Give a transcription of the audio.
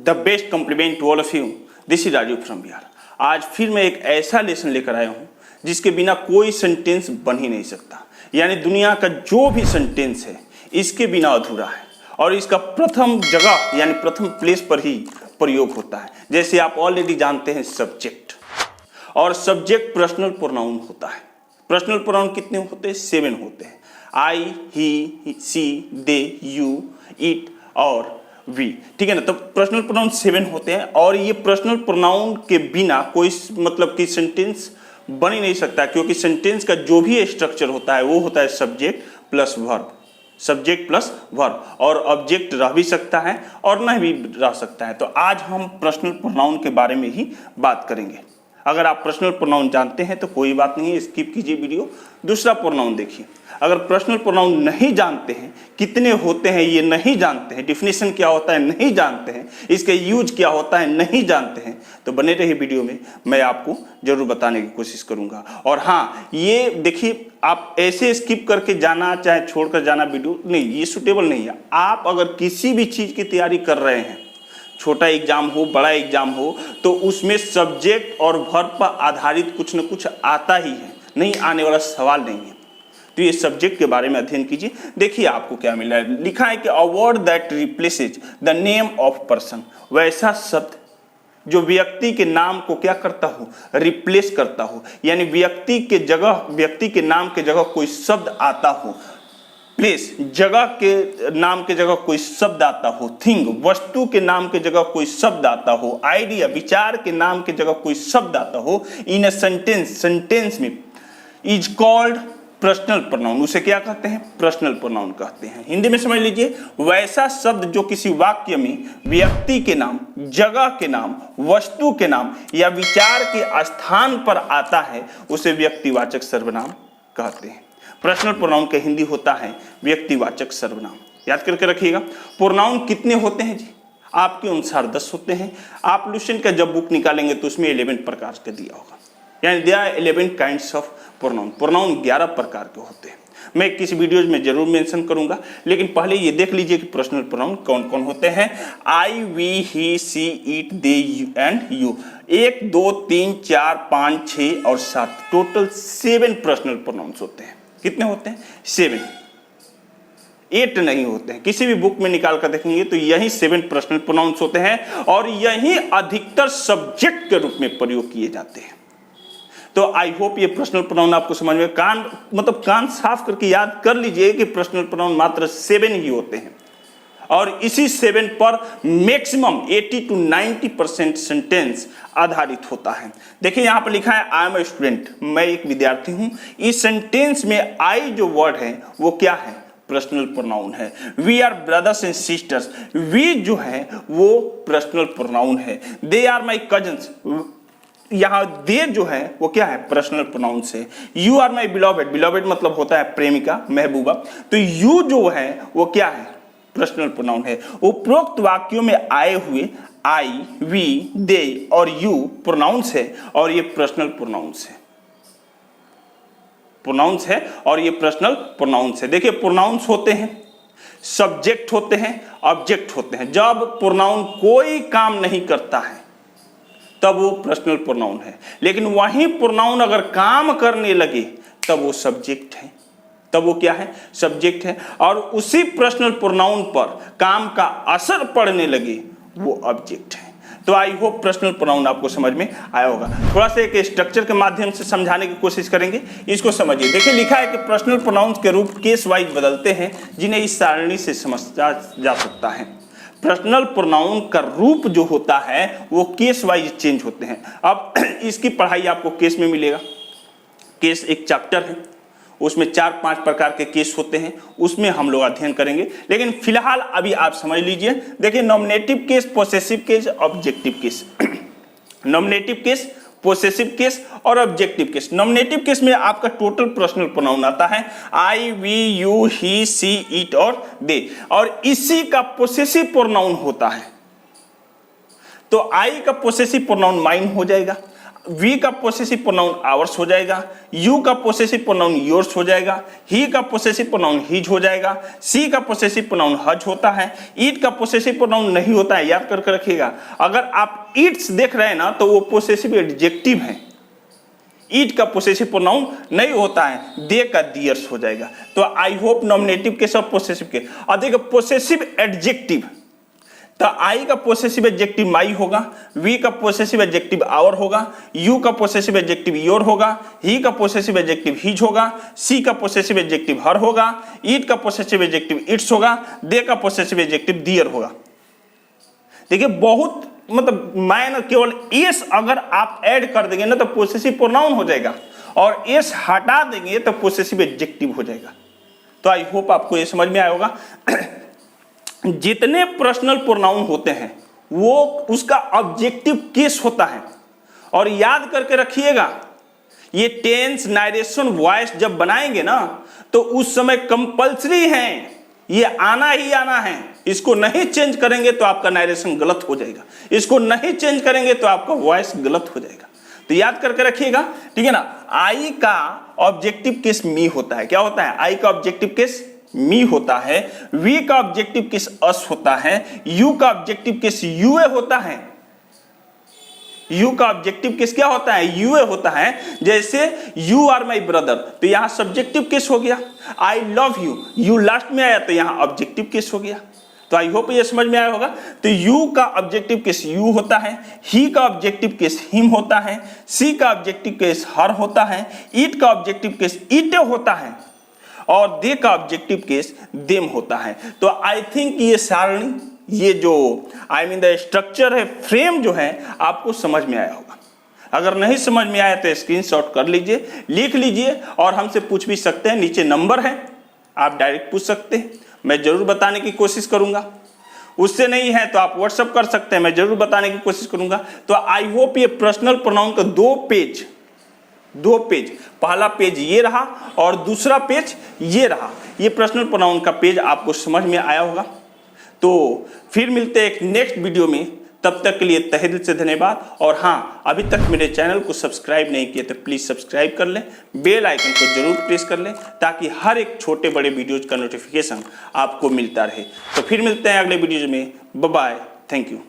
The best compliment to all of you. This is Raju from Bihar. आज फिर मैं एक ऐसा लेसन लेकर आया हूँ जिसके बिना कोई सेंटेंस बन ही नहीं सकता। यानी दुनिया का जो भी सेंटेंस है इसके बिना अधूरा है और इसका प्रथम जगह यानी प्रथम प्लेस पर ही प्रयोग होता है। जैसे आप ऑलरेडी जानते हैं सब्जेक्ट, और सब्जेक्ट पर्सनल प्रोनाउन होता है। पर्सनल प्रोनाउन कितने होते हैं? 7 होते हैं। आई, ही, सी, दे, यू, इट और वी। ठीक है ना। तो पर्सनल प्रोनाउन 7 होते हैं और ये पर्सनल प्रोनाउन के बिना कोई मतलब कि सेंटेंस बन ही नहीं सकता, क्योंकि सेंटेंस का जो भी स्ट्रक्चर होता है वो होता है subject plus verb, subject plus verb. और ऑब्जेक्ट रह भी सकता है और नहीं भी रह सकता है। तो आज हम पर्सनल प्रोनाउन के बारे में ही बात करेंगे। अगर आप पर्सनल प्रोनाउन जानते हैं तो कोई बात नहीं है, स्किप कीजिए वीडियो, दूसरा प्रोनाउन देखिए। अगर पर्सनल प्रोनाउन नहीं जानते हैं, कितने होते हैं ये नहीं जानते हैं, डिफिनेशन क्या होता है नहीं जानते हैं, इसके यूज क्या होता है नहीं जानते हैं, तो बने रहिए वीडियो में, मैं आपको जरूर बताने की कोशिश करूंगा। और हाँ, ये देखिए, आप ऐसे स्किप करके जाना चाहे छोड़कर जाना वीडियो नहीं, ये सूटेबल नहीं है। आप अगर किसी भी चीज़ की तैयारी कर रहे हैं, छोटा एग्जाम हो बड़ा एग्जाम हो, तो उसमें सब्जेक्ट और वर्ब पर आधारित कुछ न कुछ आता ही है, नहीं आने वाला सवाल नहीं है। तो ये सब्जेक्ट के बारे में अध्ययन कीजिए। देखिए आपको क्या मिला है, लिखा है कि a word that replaces the name of person, वैसा शब्द जो व्यक्ति के नाम को क्या करता हो, रिप्लेस करता हो। यानी व्यक्ति के जगह, व्यक्ति के नाम के जगह कोई शब्द आता हो, प्लेस जगह के नाम के जगह कोई शब्द आता हो, थिंग वस्तु के नाम के जगह कोई शब्द आता हो, आइडिया विचार के नाम के जगह कोई शब्द आता हो, इन अ सेंटेंस, सेंटेंस में, इज कॉल्ड पर्सनल प्रोनाउन। उसे क्या कहते हैं? पर्सनल प्रोनाउन कहते हैं। हिंदी में समझ लीजिए, वैसा शब्द जो किसी वाक्य में व्यक्ति के नाम, जगह के नाम, वस्तु के नाम या विचार के स्थान पर आता है उसे व्यक्तिवाचक सर्वनाम कहते हैं। पर्सनल प्रोनाउन का हिंदी होता है व्यक्तिवाचक सर्वनाम। याद करके रखिएगा। प्रोनाउन कितने होते हैं जी? आपके अनुसार 10 होते हैं। आप लुसेंट का जब बुक निकालेंगे तो उसमें 11 प्रकार का दिया होगा, यानी दिया 11 काइंड्स ऑफ प्रोनाउन। प्रोनाउन 11 प्रकार के होते हैं। मैं किसी वीडियोज में जरूर मेंशन करूंगा, लेकिन पहले ये देख लीजिए कि पर्सनल प्रोनाउन कौन कौन होते हैं। I, we, he, she, it, they and you. 1, 2, 3, 4, 5, 6 और 7, टोटल 7 पर्सनल प्रोनाउंस होते हैं। कितने होते हैं? 7। 8 नहीं होते हैं। किसी भी बुक में निकाल कर देखेंगे तो यही 7 पर्सनल प्रोनाउंस होते हैं और यही अधिकतर सब्जेक्ट के रूप में प्रयोग किए जाते हैं। तो आई होप ये पर्सनल प्रोनाउन आपको समझ में, कान साफ करके याद कर लीजिए कि पर्सनल प्रोनाउन मात्र 7 ही होते हैं और इसी 7 पर मैक्सिमम 80 to 90% सेंटेंस आधारित होता है। देखिए यहाँ पर लिखा है आई एम ए स्टूडेंट, मैं एक विद्यार्थी हूँ। इस सेंटेंस में आई जो वर्ड है वो क्या है? पर्सनल प्रोनाउन है। We are brothers and sisters, we जो है वो पर्सनल प्रोनाउन है। दे आर माई कजन्स, यहाँ दे जो है वो क्या है? पर्सनल प्रोनाउन से। You are my beloved, beloved मतलब होता है प्रेमिका, महबूबा, तो यू जो है वो क्या है? पर्सनल प्रोनाउन है। उपरोक्त वाक्यों में आए हुए आई, वी, दे और यू प्रोनाउंस है और ये पर्सनल प्रोनाउंस है। प्रोनाउंस है और ये पर्सनल प्रोनाउंस है। देखिए प्रोनाउंस होते हैं, सब्जेक्ट होते हैं, ऑब्जेक्ट होते हैं। जब प्रोनाउन कोई काम नहीं करता है तब वो पर्सनल प्रोनाउन है, लेकिन वही प्रोनाउन अगर काम करने लगे तब वो सब्जेक्ट है, तब वो क्या है? सब्जेक्ट है। और उसी पर्सनल प्रोनाउन पर काम का असर पड़ने लगे वो ऑब्जेक्ट है। तो आई होप पर्सनल प्रोनाउन आपको समझ में आया होगा। थोड़ा सा एक स्ट्रक्चर के माध्यम से समझाने की कोशिश करेंगे, इसको समझिए। देखिए लिखा है कि पर्सनल प्रोनाउंस के रूप केस वाइज बदलते हैं जिन्हें इस सारणी से समझा जा सकता है। पर्सनल प्रोनाउन का रूप जो होता है वो केस वाइज चेंज होते हैं। अब इसकी पढ़ाई आपको केस में मिलेगा। केस एक चैप्टर है, उसमें 4-5 प्रकार के केस होते हैं, उसमें हम लोग अध्ययन करेंगे। लेकिन फिलहाल अभी आप समझ लीजिए। देखिए nominative case, possessive case, objective case. Nominative case, possessive case और ऑब्जेक्टिव केस। नॉमिनेटिव केस में आपका टोटल पर्सनल प्रोनाउन आता है I, we, you, he, she, it और दे, और इसी का पोसेसिव प्रोनाउन होता है। तो आई का पोसेसिव प्रोनाउन माइन हो जाएगा, वी का पोसेसिव प्रोनाउन आवर्स हो जाएगा, यू का पोसेसिव प्रोनाउन योर्स हो जाएगा, ही का पोसेसिव प्रोनाउन हिज हो जाएगा, सी का पोसेसिव प्रोनाउन हज होता है, ईट का पोसेसिव प्रोनाउन नहीं होता है, याद करके रखिएगा। अगर आप ईट्स देख रहे हैं ना तो वो पोसेसिव एडजेक्टिव है, ईट का पोसेसिव प्रोनाउन नहीं होता है, दे का दियर्स हो जाएगा। तो आई होप नॉमिनेटिव के सब पोसेसिव के, और देखो पोसेसिव एडजेक्टिव, तो आई का पोसेसिव एडजेक्टिव माई होगा, वी का पोसेसिव एडजेक्टिव आवर होगा, यू का पोसेसिव एडजेक्टिव योर होगा, ही का पोसेसिव एडजेक्टिव हिज होगा, सी का पोसेसिव एडजेक्टिव हर होगा, ईट का पोसेसिव एडजेक्टिव इट्स होगा, दे का पोसेसिव एडजेक्टिव दियर होगा। देखिए बहुत मतलब मैं ना केवल एस अगर आप ऐड कर देंगे ना तो पोसेसिव प्रोनाउन हो जाएगा, और एस हटा देंगे तो पोसेसिव एडजेक्टिव हो जाएगा। तो आई होप आपको ये समझ में आया होगा। जितने पर्सनल प्रोनाउन होते हैं वो उसका ऑब्जेक्टिव केस होता है, और याद करके रखिएगा ये टेंस नारेशन वॉइस जब बनाएंगे ना तो उस समय कंपल्सरी है, ये आना ही आना है, इसको नहीं चेंज करेंगे तो आपका नारेशन गलत हो जाएगा, इसको नहीं चेंज करेंगे तो आपका वॉइस गलत हो जाएगा। तो याद करके रखिएगा, ठीक है ना। आई का ऑब्जेक्टिव केस मी होता है, क्या होता है, आई का ऑब्जेक्टिव केस मी होता है, वी का ऑब्जेक्टिव केस अस होता है, यू का ऑब्जेक्टिव केस यूए होता है, यू का ऑब्जेक्टिव केस क्या होता है, यूए होता है। जैसे यू आर माई ब्रदर तो यहां सब्जेक्टिव केस हो गया, I love you, you last में आया तो यहां ऑब्जेक्टिव केस हो गया। तो आई होप ये समझ में आया होगा। तो यू का ऑब्जेक्टिव केस यू होता है, ही का ऑब्जेक्टिव केस हिम होता है, सी का ऑब्जेक्टिव केस हर होता है, ईट का ऑब्जेक्टिव केस ईटे होता है, और दे का ऑब्जेक्टिव केस देम होता है। तो आई थिंक ये सारणी, ये जो आई मीन द स्ट्रक्चर है, फ्रेम जो है आपको समझ में आया होगा। अगर नहीं समझ में आया तो स्क्रीनशॉट कर लीजिए, लिख लीजिए, और हमसे पूछ भी सकते हैं, नीचे नंबर है, आप डायरेक्ट पूछ सकते हैं, मैं जरूर बताने की कोशिश करूंगा। उससे नहीं है तो आप व्हाट्सअप कर सकते हैं, मैं जरूर बताने की कोशिश करूंगा। तो आई होप ये पर्सनल प्रोनाउन का दो पेज, पहला पेज ये रहा और दूसरा पेज ये रहा, ये पर्सनल प्रोनाउन का पेज आपको समझ में आया होगा। तो फिर मिलते हैं एक नेक्स्ट वीडियो में, तब तक के लिए तहे दिल से धन्यवाद। और हाँ, अभी तक मेरे चैनल को सब्सक्राइब नहीं किए तो प्लीज़ सब्सक्राइब कर लें, बेल आइकन को जरूर प्रेस कर लें, ताकि हर एक छोटे बड़े वीडियोज का नोटिफिकेशन आपको मिलता रहे। तो फिर मिलते हैं अगले वीडियोज में, बाय बाय, थैंक यू।